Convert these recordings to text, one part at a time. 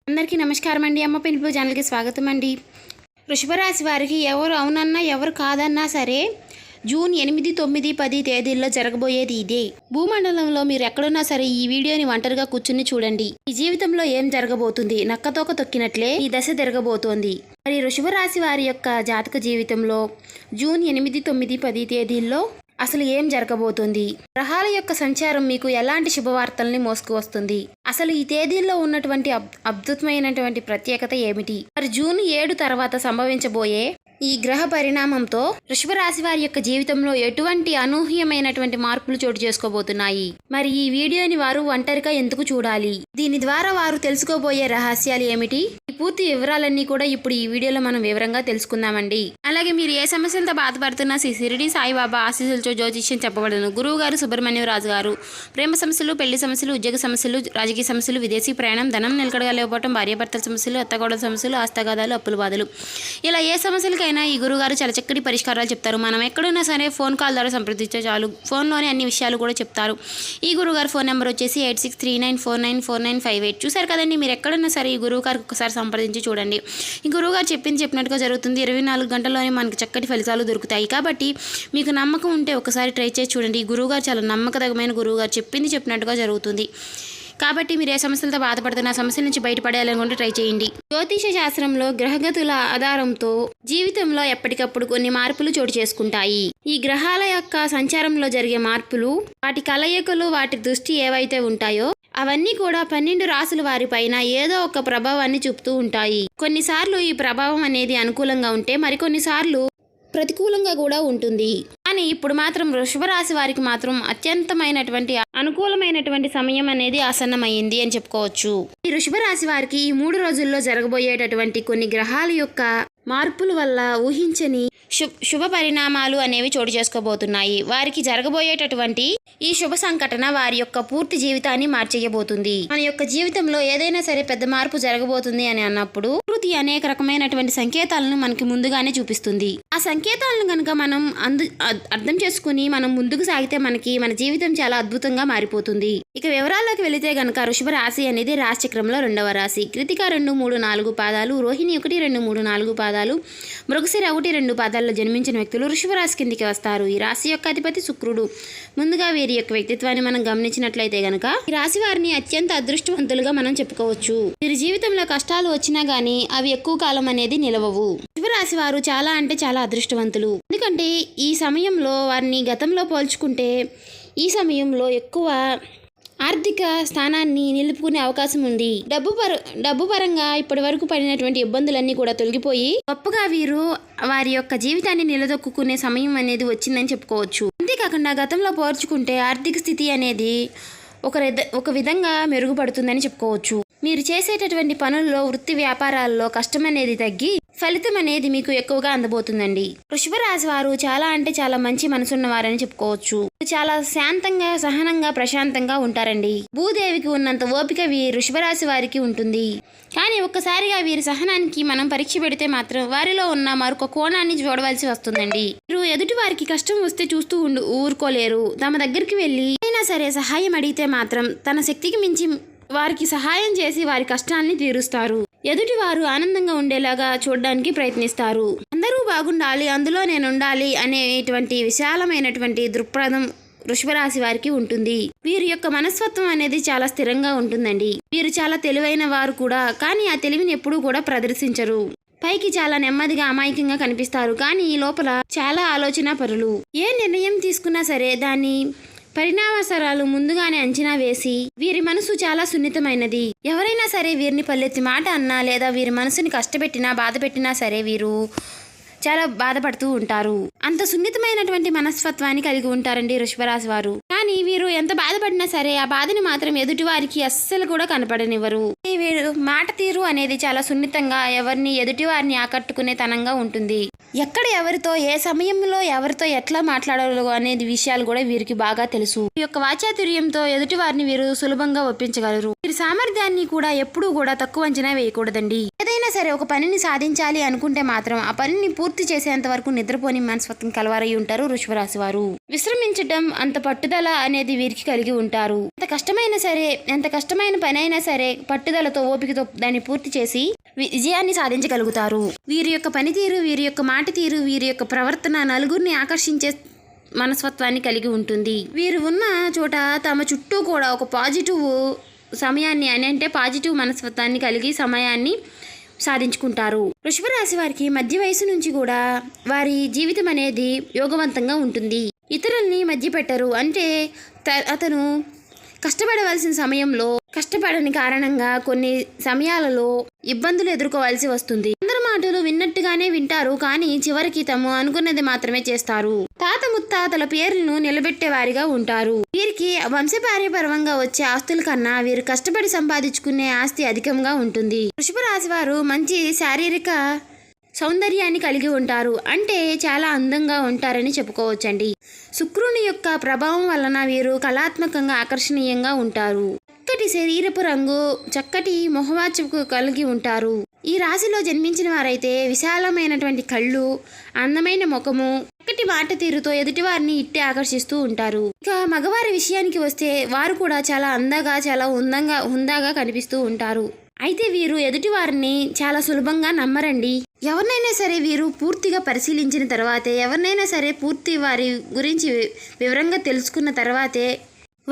అందరికీ నమస్కారం అండి. అమ్మ పిలుపు ఛానల్కి స్వాగతం అండి. వృషభ రాశి వారికి ఎవరు అవునన్నా ఎవరు కాదన్నా సరే జూన్ 8, 9, 10 తేదీల్లో జరగబోయేది ఇదే. భూమండలంలో మీరు ఎక్కడున్నా సరే ఈ వీడియోని ఒంటరిగా కూర్చుని చూడండి. ఈ జీవితంలో ఏం జరగబోతుంది, నక్కతోక తొక్కినట్లే ఈ దశ జరగబోతోంది. మరి వృషభ రాశి వారి యొక్క జాతక జీవితంలో జూన్ 8, 9, 10 తేదీల్లో అసలు ఏం జరగబోతుంది, గ్రహాల యొక్క సంచారం మీకు ఎలాంటి శుభవార్తల్ని మోసుకువస్తుంది, అసలు ఈ తేదీల్లో ఉన్నటువంటి అద్భుతమైనటువంటి ప్రత్యేకత ఏమిటి, మరి జూన్ 7 తర్వాత సంభవించబోయే ఈ గ్రహ పరిణామంతో వృషభ రాశి వారి యొక్క జీవితంలో ఎటువంటి అనూహ్యమైనటువంటి మార్పులు చోటు చేసుకోబోతున్నాయి. మరి ఈ వీడియోని వారు ఒంటరిగా ఎందుకు చూడాలి, దీని ద్వారా వారు తెలుసుకోబోయే రహస్యాలు ఏమిటి, ఈ పూర్తి వివరాలన్నీ కూడా ఇప్పుడు ఈ వీడియోలో మనం వివరంగా తెలుసుకుందామండి. అలాగే మీరు ఏ సమస్యలతో బాధపడుతున్నా శ్రీ షిరిడి సాయిబాబా ఆశీస్సులతో జ్యోతిష్యం చెప్పబడను. గురువు గారు సుబ్రహ్మణ్యం రాజు గారు. ప్రేమ సమస్యలు, పెళ్లి సమస్యలు, ఉద్యోగ సమస్యలు, రాజకీయ సమస్యలు, విదేశీ ప్రయాణం, ధనం నిలకడగా లేకపోవడం, భార్యాభర్తల సమస్యలు, అత్తగోడల సమస్యలు, ఆస్తగాదాలు, అప్పుల బాధలు, ఇలా ఏ సమస్యలకైనా ఈ గురుగారు చాలా చక్కటి పరిష్కారాలు చెప్తారు. మనం ఎక్కడున్నా సరే ఫోన్ కాల్ ద్వారా సంప్రదించే చాలు, ఫోన్లోనే అన్ని విషయాలు కూడా చెప్తారు. ఈ గురుగారు ఫోన్ నెంబర్ వచ్చేసి 8639494958. చూసారు కదండి, మీరు ఎక్కడున్నా సరే ఈ గురువు గారికి ఒకసారి సంప్రదించి చూడండి. ఈ గురువుగారు చెప్పినట్టుగా జరుగుతుంది. 24 గంటల్లోనే మనకి చక్కటి ఫలితాలు దొరుకుతాయి. కాబట్టి మీకు నమ్మకం ఉంటే ఒకసారి ట్రై చేసి చూడండి. ఈ గురువుగారు చాలా నమ్మకదగమైన గురువుగారు, చెప్పినట్టుగా జరుగుతుంది. కాబట్టి మీరు ఏ సమస్యలతో బాధపడుతున్న సమస్యల నుంచి బయటపడేయాలనుకుంటే ట్రై చేయండి. జ్యోతిష శాస్త్రంలో గ్రహగతుల ఆధారంతో జీవితంలో ఎప్పటికప్పుడు కొన్ని మార్పులు చోటు చేసుకుంటాయి. ఈ గ్రహాల యొక్క సంచారంలో జరిగే మార్పులు, వాటి కలయికలు, వాటి దృష్టి ఏవైతే ఉంటాయో అవన్నీ కూడా 12 రాసుల వారి పైన ఏదో ఒక ప్రభావాన్ని చూపుతూ ఉంటాయి. కొన్నిసార్లు ఈ ప్రభావం అనేది అనుకూలంగా ఉంటే మరికొన్నిసార్లు ప్రతికూలంగా కూడా ఉంటుంది. కానీ ఇప్పుడు మాత్రం వృషభ రాశి వారికి మాత్రం అత్యంతమైనటువంటి అనుకూలమైనటువంటి సమయం అనేది ఆసన్నమైంది అని చెప్పుకోవచ్చు. ఈ వృషభ రాశి వారికి ఈ 3 రోజుల్లో జరగబోయేటటువంటి కొన్ని గ్రహాల యొక్క మార్పుల వల్ల ఊహించని శుభ పరిణామాలు అనేవి చోటు చేసుకోబోతున్నాయి. వారికి జరగబోయేటటువంటి ఈ శుభ సంఘటన వారి యొక్క పూర్తి జీవితాన్ని మార్చేయబోతుంది. మన యొక్క జీవితంలో ఏదైనా సరే పెద్ద మార్పు జరగబోతుంది అని అన్నప్పుడు ప్రకృతి అనేక రకమైనటువంటి సంకేతాలను మనకి ముందుగానే చూపిస్తుంది. ఆ సంకేతాలను కనుక మనం అర్థం చేసుకుని మనం ముందుకు సాగితే మన జీవితం చాలా అద్భుతంగా మారిపోతుంది. ఇక వివరాల్లోకి వెళితే గనక వృషభ రాశి అనేది రాశి చక్రంలో 2వ రాశి. కృతిక 2, 3, 4 పాదాలు, రోహిణి 1, 2, 3, 4 పాదాలు, మృగశిర 1, 2 పాదాల్లో జన్మించిన వ్యక్తులు వృషభ రాశి కిందికి వస్తారు. ఈ రాశి యొక్క అధిపతి శుక్రుడు. ముందుగా వీరి యొక్క వ్యక్తిత్వాన్ని మనం గమనించినట్లయితే గనక ఈ రాశి వారిని అత్యంత అదృష్టవంతులుగా మనం చెప్పుకోవచ్చు. వీరి జీవితంలో కష్టాలు వచ్చినా గానీ అవి ఎక్కువ కాలం అనేది నిలవవు. వృషభ రాశి వారు చాలా అంటే చాలా అదృష్టవంతులు. ఎందుకంటే ఈ సమయంలో వారిని గతంలో పోల్చుకుంటే ఈ సమయంలో ఎక్కువ ఆర్థిక స్థానాన్ని నిలుపుకునే అవకాశం ఉంది. డబ్బు పరంగా ఇప్పటి వరకు పడినటువంటి ఇబ్బందులన్నీ కూడా తొలగిపోయి గొప్పగా వీరు వారి యొక్క జీవితాన్ని నిలదొక్కునే సమయం అనేది వచ్చిందని చెప్పుకోవచ్చు. అంతేకాకుండా గతంలో పోల్చుకుంటే ఆర్థిక స్థితి అనేది ఒక విధంగా మెరుగుపడుతుందని చెప్పుకోవచ్చు. మీరు చేసేటటువంటి పనుల్లో, వృత్తి వ్యాపారాల్లో కష్టం అనేది తగ్గి ఫలితం అనేది మీకు ఎక్కువగా అందబోతుందండి. వృషభ రాశి వారు చాలా అంటే చాలా మంచి మనసున్నవారని చెప్పుకోవచ్చు. చాలా శాంతంగా, సహనంగా, ప్రశాంతంగా ఉంటారండి. భూదేవికి ఉన్నంత ఓపిక వృషభ రాశి వారికి ఉంటుంది. కానీ ఒక్కసారిగా వీరి సహనానికి మనం పరీక్ష పెడితే మాత్రం వారిలో ఉన్న మరొక కోణాన్ని చూడవలసి వస్తుందండి. వీరు ఎదుటి వారికి కష్టం వస్తే చూస్తూ ఊరుకోలేరు. తమ దగ్గరికి వెళ్ళి అయినా సరే సహాయం అడిగితే మాత్రం తన శక్తికి మించి వారికి సహాయం చేసి వారి కష్టాన్ని తీరుస్తారు. ఎదుటి వారు ఆనందంగా ఉండేలాగా చూడడానికి ప్రయత్నిస్తారు. అందరూ బాగుండాలి, అందులో నేను ఉండాలి అనేటువంటి విశాలమైనటువంటి దృక్పథం వృషభ రాశి వారికి ఉంటుంది. వీరి యొక్క మనస్తత్వం అనేది చాలా స్థిరంగా ఉంటుందండి. వీరు చాలా తెలివైన వారు కూడా, కానీ ఆ తెలివిని ఎప్పుడూ కూడా ప్రదర్శించరు. పైకి చాలా నెమ్మదిగా, అమాయకంగా కనిపిస్తారు, కానీ ఈ లోపల చాలా ఆలోచన పరులు. ఏ నిర్ణయం తీసుకున్నా సరే దాన్ని పరిణామాసరాలు ముందుగానే అంచనా వేసి వీరి మనసు చాలా సున్నితమైనది. ఎవరైనా సరే వీరిని పల్లెత్తి మాట అన్నా లేదా వీరి మనసుని కష్టపెట్టినా బాధ పెట్టినా సరే వీరు చాలా బాధపడుతూ ఉంటారు. అంత సున్నితమైనటువంటి మనస్తత్వాన్ని కలిగి ఉంటారండి వృషభ రాశి వారు. కానీ వీరు ఎంత బాధపడినా సరే ఆ బాధని మాత్రం ఎదుటి వారికి అస్సలు కూడా కనపడనివ్వరు. వీరు మాట తీరు అనేది చాలా సున్నితంగా, ఎదుటి వారిని ఆకట్టుకునే తనంగా ఉంటుంది. ఎక్కడ ఎవరితో, ఏ సమయంలో ఎవరితో ఎట్లా మాట్లాడాలో అనేది విషయాలు కూడా వీరికి బాగా తెలుసు. ఈ యొక్క వాచాతుర్యంతో ఎదుటి వారిని వీరు సులభంగా ఒప్పించగలరు. వీరి సామర్థ్యాన్ని కూడా ఎప్పుడూ కూడా తక్కువ అంచనా వేయకూడదండి. ఏదైనా సరే ఒక పనిని సాధించాలి అనుకుంటే మాత్రం ఆ పనిని పూర్తి చేసేంత వరకు నిద్రపోని మనస్తత్వం కలవారై ఉంటారు వృషభ రాశి వారు. విశ్రమించడం అంత పట్టుదల అనేది వీరికి కలిగి ఉంటారు. ఎంత కష్టమైన పని అయినా సరే పట్టుదలతో ఓపికతో దాన్ని పూర్తి చేసి విజయాన్ని సాధించగలుగుతారు. వీరి యొక్క పనితీరు, వీరి యొక్క మాట తీరు, వీరి యొక్క ప్రవర్తన నలుగురిని ఆకర్షించే మనస్తత్వాన్ని కలిగి ఉంటుంది. వీరు ఉన్న చోట తమ చుట్టూ కూడా ఒక పాజిటివ్ సమయాన్ని అంటే పాజిటివ్ మనస్తత్వాన్ని కలిగి సమయాన్ని సాధించుకుంటారు. వృషభ రాశి వారికి మధ్య వయసు నుంచి కూడా వారి జీవితం అనేది యోగవంతంగా ఉంటుంది. ఇతరుల్ని మధ్య పెట్టరు. అంటే అతను కష్టపడవలసిన సమయంలో కష్టపడని కారణంగా కొన్ని సమయాలలో ఇబ్బందులు ఎదుర్కోవాల్సి వస్తుంది. అందరి మాటలు విన్నట్టుగానే వింటారు, కానీ చివరికి తాము అనుకున్నది మాత్రమే చేస్తారు. తాత ముత్తాతల పేర్లను నిలబెట్టేవారిగా ఉంటారు. వీరికి వంశపార్యపరంగా వచ్చే ఆస్తుల కన్నా వీరు కష్టపడి సంపాదించుకునే ఆస్తి అధికంగా ఉంటుంది. వృషభ రాశి వారు మంచి శారీరక సౌందర్యాన్ని కలిగి ఉంటారు. అంటే చాలా అందంగా ఉంటారని చెప్పుకోవచ్చండి. శుక్రుని యొక్క ప్రభావం వలన వీరు కళాత్మకంగా ఆకర్షణీయంగా ఉంటారు. చక్కటి శరీరపు రంగు, చక్కటి మొహవాచకు కలిగి ఉంటారు. ఈ రాశిలో జన్మించిన వారైతే విశాలమైనటువంటి కళ్ళు, అందమైన ముఖము, చక్కటి మాట తీరుతో ఎదుటివారిని ఇట్టే ఆకర్షిస్తూ ఉంటారు. ఇక మగవారి విషయానికి వస్తే వారు కూడా చాలా అందంగా, చాలా హుందాగా కనిపిస్తూ ఉంటారు. అయితే వీరు ఎదుటివారిని చాలా సులభంగా నమ్మరండి. ఎవరినైనా సరే వీరు పూర్తిగా పరిశీలించిన తర్వాతే, ఎవరినైనా సరే పూర్తి వారి గురించి వివరంగా తెలుసుకున్న తర్వాతే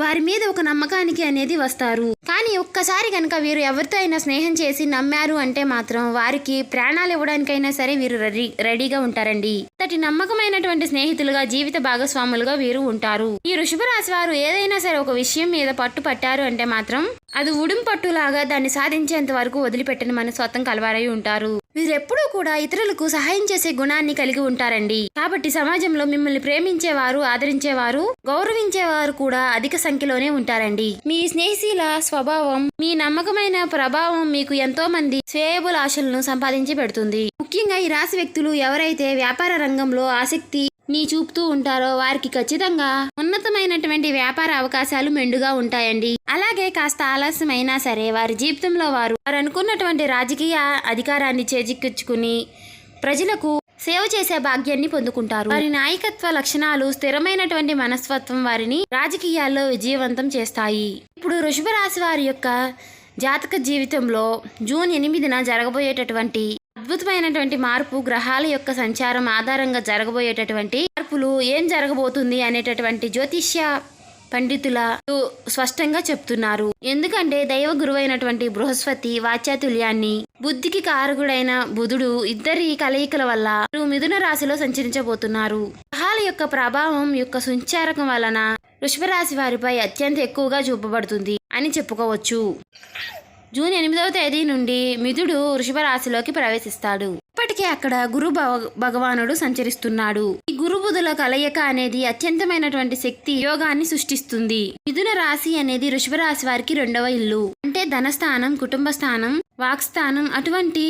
వారి మీద ఒక నమ్మకానికి అనేది వస్తారు. కానీ ఒక్కసారి కనుక వీరు ఎవరితో అయినా స్నేహం చేసి నమ్మారు అంటే మాత్రం వారికి ప్రాణాలు ఇవ్వడానికైనా సరే వీరు రెడీగా ఉంటారండి. అంతటి నమ్మకమైనటువంటి స్నేహితులుగా, జీవిత భాగస్వాములుగా వీరు ఉంటారు. ఈ వృషభ రాశి వారు ఏదైనా సరే ఒక విషయం మీద పట్టారు అంటే మాత్రం అది ఉడుం పట్టులాగా దాన్ని సాధించేంత వరకు వదిలిపెట్టని మనస్తత్వం కలవారై ఉంటారు. వీరెప్పుడూ కూడా ఇతరులకు సహాయం చేసే గుణాన్ని కలిగి ఉంటారండి. కాబట్టి సమాజంలో మిమ్మల్ని ప్రేమించేవారు, ఆదరించేవారు, గౌరవించేవారు కూడా అధిక సంఖ్యలోనే ఉంటారండి. మీ స్నేహితుల స్వభావం, మీ నమ్మకమైన ప్రభావం మీకు ఎంతో మంది శ్రేయబుల ఆశలను సంపాదించి పెడుతుంది. ముఖ్యంగా ఈ రాశి వ్యక్తులు ఎవరైతే వ్యాపార రంగంలో ఆసక్తి చూపుతూ ఉంటారో వారికి ఖచ్చితంగా ఉన్నతమైనటువంటి వ్యాపార అవకాశాలు మెండుగా ఉంటాయండి. అలాగే కాస్త ఆలస్యమైనా సరే వారి జీవితంలో వారు అనుకున్నటువంటి రాజకీయ అధికారాన్ని చేజిక్కించుకుని ప్రజలకు సేవ చేసే భాగ్యాన్ని పొందుకుంటారు. వారి నాయకత్వ లక్షణాలు, స్థిరమైనటువంటి మనస్తత్వం వారిని రాజకీయాల్లో విజయవంతం చేస్తాయి. ఇప్పుడు వృషభ రాశి వారి యొక్క జాతక జీవితంలో జూన్ 8న జరగబోయేటటువంటి అద్భుతమైనటువంటి మార్పు, గ్రహాల యొక్క సంచారం ఆధారంగా జరగబోయేటటువంటి మార్పులు ఏం జరగబోతుంది అనేటటువంటి జ్యోతిష్య పండితుల స్పష్టంగా చెప్తున్నారు. ఎందుకంటే దైవ గురువైనటువంటి బృహస్పతి వాచాతుల్యాన్ని, బుద్ధికి కారకుడైన బుధుడు ఇద్దరి కలయికల వల్ల మిథున రాశిలో సంచరించబోతున్నారు. గ్రహాల యొక్క ప్రభావం యొక్క సంచారకం వలన వృషభ రాశి వారిపై అత్యంత ఎక్కువగా చూపబడుతుంది అని చెప్పుకోవచ్చు. జూన్ 8వ తేదీ నుండి మిథుడు వృషభ రాశిలోకి ప్రవేశిస్తాడు. ఇప్పటికే అక్కడ గురు భగవానుడు సంచరిస్తున్నాడు. ఈ గురు బుధుల కలయిక అనేది అత్యంతమైనటువంటి శక్తి యోగాన్ని సృష్టిస్తుంది. మిథున రాశి అనేది వృషభ రాశి వారికి 2వ ఇల్లు. అంటే ధనస్థానం, కుటుంబ స్థానం, వాక్స్థానం, అటువంటి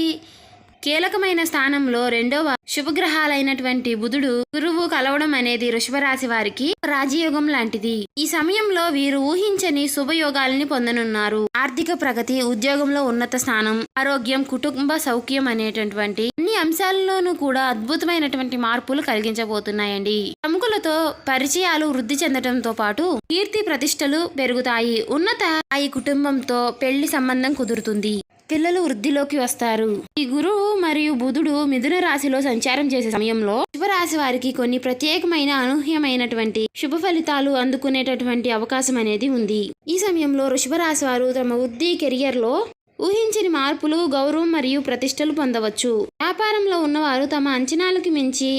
కీలకమైన స్థానంలో 2వ శుభగ్రహాలైనటువంటి బుధుడు, గురువు కలవడం అనేది వృషభ రాశి వారికి రాజయోగం లాంటిది. ఈ సమయంలో వీరు ఊహించని శుభయోగాలని పొందనున్నారు. ఆర్థిక ప్రగతి, ఉద్యోగంలో ఉన్నత స్థానం, ఆరోగ్యం, కుటుంబ సౌఖ్యం అనేటటువంటి అన్ని అంశాలలోనూ కూడా అద్భుతమైనటువంటి మార్పులు కలిగించబోతున్నాయండి. ప్రముఖులతో పరిచయాలు వృద్ధి చెందడంతో పాటు కీర్తి ప్రతిష్టలు పెరుగుతాయి. ఉన్నత స్థాయి కుటుంబంతో పెళ్లి సంబంధం కుదురుతుంది. పిల్లలు వృద్ధిలోకి వస్తారు. ఈ గురువు మరియు బుధుడు మిథున రాశిలో సంచారం చేసే సమయంలో శుభరాశి వారికి కొన్ని ప్రత్యేకమైన అనూహ్యమైనటువంటి శుభ ఫలితాలు అందుకునేటటువంటి అవకాశం అనేది ఉంది. ఈ సమయంలో వృషభ రాశి వారు తమ వృద్ధి కెరియర్ లో ఊహించని మార్పులు, గౌరవం మరియు ప్రతిష్టలు పొందవచ్చు. వ్యాపారంలో ఉన్నవారు తమ అంచనాలకు మించి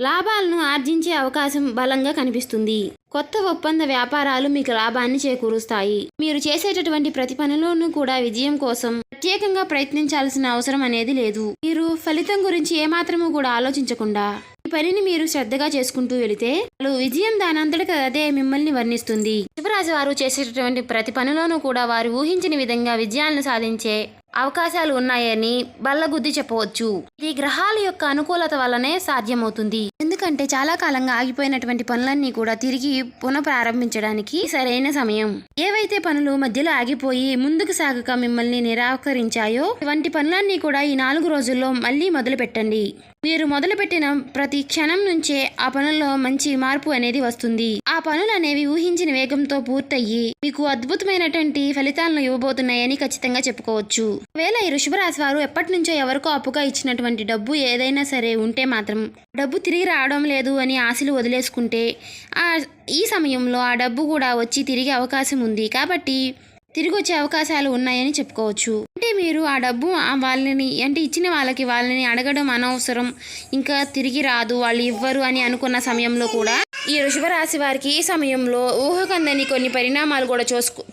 లాభాలను ఆర్జించే అవకాశం బలంగా కనిపిస్తుంది. కొత్త ఒప్పంద వ్యాపారాలు మీకు లాభాన్ని చేకూరుస్తాయి. మీరు చేసేటటువంటి ప్రతి పనిలోనూ కూడా విజయం కోసం ప్రత్యేకంగా ప్రయత్నించాల్సిన అవసరం అనేది లేదు. మీరు ఫలితం గురించి ఏమాత్రము కూడా ఆలోచించకుండా ఈ పనిని మీరు శ్రద్ధగా చేసుకుంటూ వెళితే విజయం దానంతటికి అదే మిమ్మల్ని వర్ణిస్తుంది. శుభరాశి వారు చేసేటటువంటి ప్రతి పనిలోనూ కూడా వారు ఊహించిన విధంగా విజయాలను సాధించే అవకాశాలు ఉన్నాయని బల్లగుద్ది చెప్పవచ్చు. ఇది గ్రహాల యొక్క అనుకూలత వల్లనే సాధ్యమవుతుంది. ఎందుకంటే చాలా కాలంగా ఆగిపోయినటువంటి పనులన్నీ కూడా తిరిగి పునఃప్రారంభించడానికి సరైన సమయం. ఏవైతే పనులు మధ్యలో ఆగిపోయి ముందుకు సాగక మిమ్మల్ని నిరాకరించాయో ఇటువంటి పనులన్నీ కూడా ఈ 4 రోజుల్లో మళ్ళీ మొదలు పెట్టండి. మీరు మొదలుపెట్టిన ప్రతి క్షణం నుంచే ఆ పనుల్లో మంచి మార్పు అనేది వస్తుంది. ఆ పనులు అనేవి ఊహించిన వేగంతో పూర్తయ్యి మీకు అద్భుతమైనటువంటి ఫలితాలను ఇవ్వబోతున్నాయని ఖచ్చితంగా చెప్పుకోవచ్చు. ఒకవేళ ఈ వృషభ రాశి వారు ఎప్పటి నుంచో ఎవరికో అప్పుగా ఇచ్చినటువంటి డబ్బు ఏదైనా సరే ఉంటే మాత్రం డబ్బు తిరిగి రావడం లేదు అని ఆశలు వదిలేసుకుంటే ఈ సమయంలో ఆ డబ్బు కూడా వచ్చి తిరిగే అవకాశం ఉంది. కాబట్టి తిరిగి వచ్చే అవకాశాలు ఉన్నాయని చెప్పుకోవచ్చు. అంటే మీరు ఆ డబ్బు వాళ్ళని అంటే ఇచ్చిన వాళ్ళని అడగడం అనవసరం, ఇంకా తిరిగి రాదు, వాళ్ళు ఇవ్వరు అని అనుకున్న సమయంలో కూడా ఈ వృషభ రాశి వారికి ఈ సమయంలో ఊహకందని కొన్ని పరిణామాలు కూడా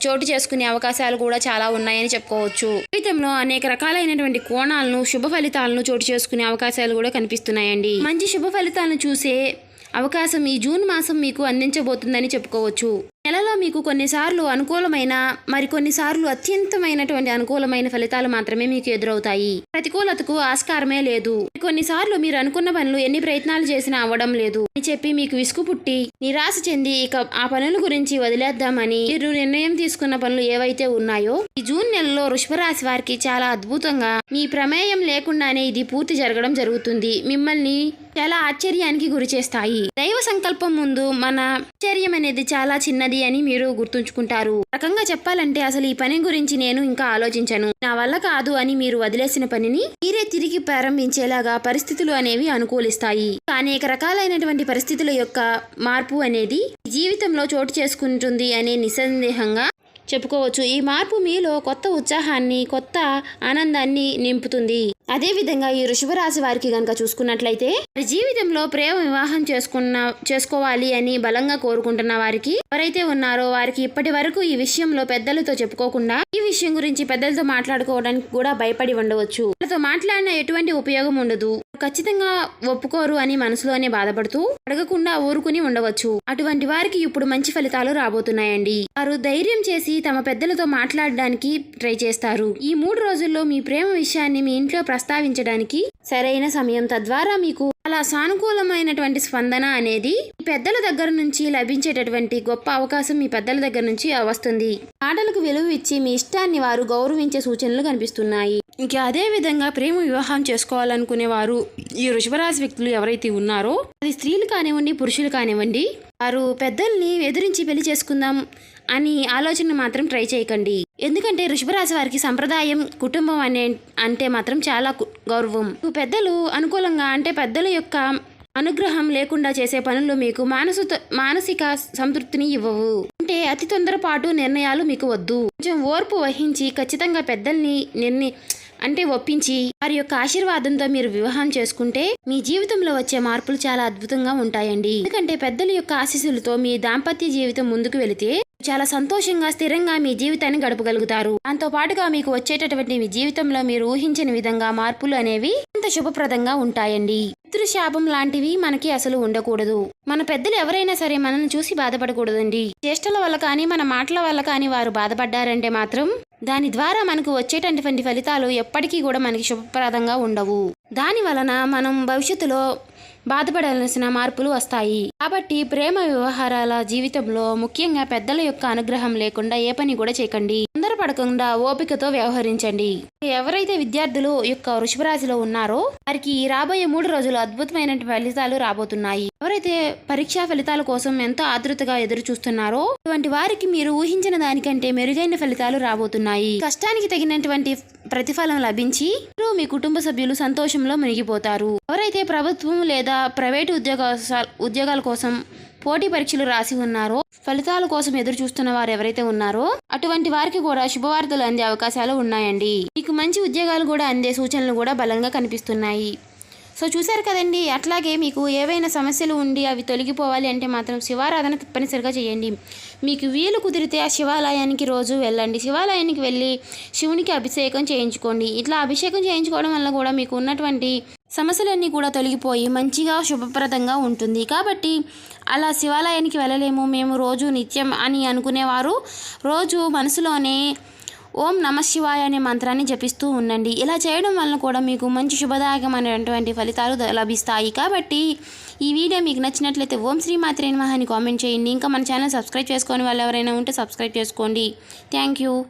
చోటు చేసుకునే అవకాశాలు కూడా చాలా ఉన్నాయని చెప్పుకోవచ్చు. జీవితంలో అనేక రకాలైనటువంటి కోణాలను శుభ ఫలితాలను చోటు చేసుకునే అవకాశాలు కూడా కనిపిస్తున్నాయండి. మంచి శుభ ఫలితాలను చూసే అవకాశం ఈ జూన్ మాసం మీకు అందించబోతుందని చెప్పుకోవచ్చు. నెలలో మీకు కొన్నిసార్లు అనుకూలమైన మరికొన్నిసార్లు అత్యంతమైనటువంటి అనుకూలమైన ఫలితాలు మాత్రమే మీకు ఎదురవుతాయి. ప్రతికూలతకు ఆస్కారమే లేదు. కొన్నిసార్లు మీరు అనుకున్న పనులు ఎన్ని ప్రయత్నాలు చేసినా అవ్వడం లేదు అని చెప్పి మీకు విసుగు పుట్టి నిరాశ చెంది ఇక ఆ పనుల గురించి వదిలేద్దామని మీరు నిర్ణయం తీసుకున్న పనులు ఏవైతే ఉన్నాయో ఈ జూన్ నెలలో వృషభ రాశి వారికి చాలా అద్భుతంగా మీ ప్రమేయం లేకుండానే ఇది పూర్తి జరగడం జరుగుతుంది. మిమ్మల్ని చాలా ఆశ్చర్యానికి గురి చేస్తాయి. దైవ సంకల్పం ముందు మన ఆశ్చర్యం అనేది చాలా చిన్నది అని మీరు గుర్తుంచుకుంటారు. రకంగా చెప్పాలంటే అసలు ఈ పని గురించి నేను ఇంకా ఆలోచించను, నా వల్ల కాదు అని మీరు వదిలేసిన పనిని మీరే తిరిగి ప్రారంభించేలాగా పరిస్థితులు అనేవి అనుకూలిస్తాయి. అనేక రకాలైనటువంటి పరిస్థితుల యొక్క మార్పు అనేది జీవితంలో చోటు చేసుకుంటుంది అనే నిస్సందేహంగా చెప్పుకోవచ్చు. ఈ మార్పు మీలో కొత్త ఉత్సాహాన్ని, కొత్త ఆనందాన్ని నింపుతుంది. అదేవిధంగా ఈ వృషభ రాశి వారికి కనుక చూసుకున్నట్లయితే జీవితంలో ప్రేమ వివాహం చేసుకోవాలి అని బలంగా కోరుకుంటున్న వారికి ఎవరైతే ఉన్నారో వారికి ఇప్పటి వరకు ఈ విషయంలో పెద్దలతో చెప్పుకోకుండా ఈ విషయం గురించి పెద్దలతో మాట్లాడుకోవడానికి కూడా భయపడి ఉండవచ్చు. వాళ్ళతో మాట్లాడిన ఎటువంటి ఉపయోగం ఉండదు, ఖచ్చితంగా ఒప్పుకోరు అని మనసులోనే బాధపడుతూ అడగకుండా ఊరుకుని ఉండవచ్చు. అటువంటి వారికి ఇప్పుడు మంచి ఫలితాలు రాబోతున్నాయండి. వారు ధైర్యం చేసి తమ పెద్దలతో మాట్లాడడానికి ట్రై చేస్తారు. ఈ 3 రోజుల్లో మీ ప్రేమ విషయాన్ని మీ ఇంట్లో ప్రస్తావించడానికి సరైన సమయం. తద్వారా మీకు అలా సానుకూలమైనటువంటి స్పందన అనేది మీ పెద్దల దగ్గర నుంచి లభించేటటువంటి గొప్ప అవకాశం మీ పెద్దల దగ్గర నుంచి వస్తుంది. మాటలకు విలువ ఇచ్చి మీ ఇష్టాన్ని వారు గౌరవించే సూచనలు కనిపిస్తున్నాయి. ఇంకా అదే విధంగా ప్రేమ వివాహం చేసుకోవాలనుకునే వారు ఈ వృషభరాశి వ్యక్తులు ఎవరైతే ఉన్నారో అది స్త్రీలు కానివ్వండి, పురుషులు కానివ్వండి, వారు పెద్దల్ని ఎదిరించి పెళ్లి చేసుకుందాం అని ఆలోచన మాత్రం ట్రై చేయకండి. ఎందుకంటే వృషభరాశి వారికి సంప్రదాయం, కుటుంబం అంటే మాత్రం చాలా గౌరవం. పెద్దలు అనుకూలంగా అంటే పెద్దల యొక్క అనుగ్రహం లేకుండా చేసే పనులు మీకు మానసిక సంతృప్తిని ఇవ్వవు. అంటే అతి తొందరపాటు నిర్ణయాలు మీకు వద్దు. కొంచెం ఓర్పు వహించి ఖచ్చితంగా పెద్దల్ని ఒప్పించి వారి యొక్క ఆశీర్వాదంతో మీరు వివాహం చేసుకుంటే మీ జీవితంలో వచ్చే మార్పులు చాలా అద్భుతంగా ఉంటాయండి. ఎందుకంటే పెద్దల యొక్క ఆశీస్సులతో మీ దాంపత్య జీవితం ముందుకు వెళితే చాలా సంతోషంగా, స్థిరంగా మీ జీవితాన్ని గడపగలుగుతారు. దాంతో పాటుగా మీకు వచ్చేటటువంటి మీ జీవితంలో మీరు ఊహించిన విధంగా మార్పులు అనేవి అంత శుభప్రదంగా ఉంటాయండి. పితృశాపం లాంటివి మనకి అసలు ఉండకూడదు. మన పెద్దలు ఎవరైనా సరే మనల్ని చూసి బాధపడకూడదండి. చేష్టల వల్ల కానీ మన మాటల వల్ల కానీ వారు బాధపడ్డారంటే మాత్రం దాని ద్వారా మనకు వచ్చేటటువంటి ఫలితాలు ఎప్పటికీ కూడా మనకి శుభప్రదంగా ఉండవు. దాని వలన మనం భవిష్యత్తులో బాధపడాల్సిన మార్పులు వస్తాయి. కాబట్టి ప్రేమ వ్యవహారాల జీవితంలో ముఖ్యంగా పెద్దల యొక్క అనుగ్రహం లేకుండా ఏ పని కూడా చేయకండి. తొందరపడకుండా ఓపికతో వ్యవహరించండి. ఎవరైతే విద్యార్థులు యొక్క వృషభ రాశిలో ఉన్నారో వారికి రాబోయే 3 రోజులు అద్భుతమైన ఫలితాలు రాబోతున్నాయి. ఎవరైతే పరీక్షా ఫలితాల కోసం ఎంతో ఆతృతగా ఎదురు చూస్తున్నారో అటువంటి వారికి మీరు ఊహించిన దానికంటే మెరుగైన ఫలితాలు రాబోతున్నాయి. కష్టానికి తగినటువంటి ప్రతిఫలం లభించి మీ కుటుంబ సభ్యులు సంతోషంలో మునిగిపోతారు. ఎవరైతే ప్రభుత్వం లేదా ప్రైవేటు ఉద్యోగాల కోసం పోటీ పరీక్షలు రాసి ఉన్నారో, ఫలితాల కోసం ఎదురు చూస్తున్న వారు ఎవరైతే ఉన్నారో అటువంటి వారికి కూడా శుభవార్తలు అందే అవకాశాలు ఉన్నాయండి. మీకు మంచి ఉద్యోగాలు కూడా అందే సూచనలు కూడా బలంగా కనిపిస్తున్నాయి. సో చూశారు కదండి. అట్లాగే మీకు ఏవైనా సమస్యలు ఉండి అవి తొలగిపోవాలి అంటే మాత్రం శివారాధన తప్పనిసరిగా చేయండి. మీకు వీలు కుదిరితే ఆ శివాలయానికి రోజు వెళ్ళండి. శివాలయానికి వెళ్ళి శివునికి అభిషేకం చేయించుకోండి. ఇట్లా అభిషేకం చేయించుకోవడం వల్ల కూడా మీకు ఉన్నటువంటి సమస్యలన్నీ కూడా తొలగిపోయి మంచిగా శుభప్రదంగా ఉంటుంది. కాబట్టి అలా శివాలయానికి వెళ్ళలేము మేము రోజు నిత్యం అని అనుకునేవారు రోజు మనసులోనే ఓం నమ శివాయ అనే మంత్రాన్ని జపిస్తూ ఉండండి. ఇలా చేయడం వలన కూడా మీకు మంచి శుభదాయకమైనటువంటి ఫలితాలు లభిస్తాయి. కాబట్టి ఈ వీడియో మీకు నచ్చినట్లయితే ఓం శ్రీమాత్రే నమః అని కామెంట్ చేయండి. ఇంకా మన ఛానల్ సబ్స్క్రైబ్ చేసుకొని వాళ్ళు ఎవరైనా ఉంటే సబ్స్క్రైబ్ చేసుకోండి. Thank you.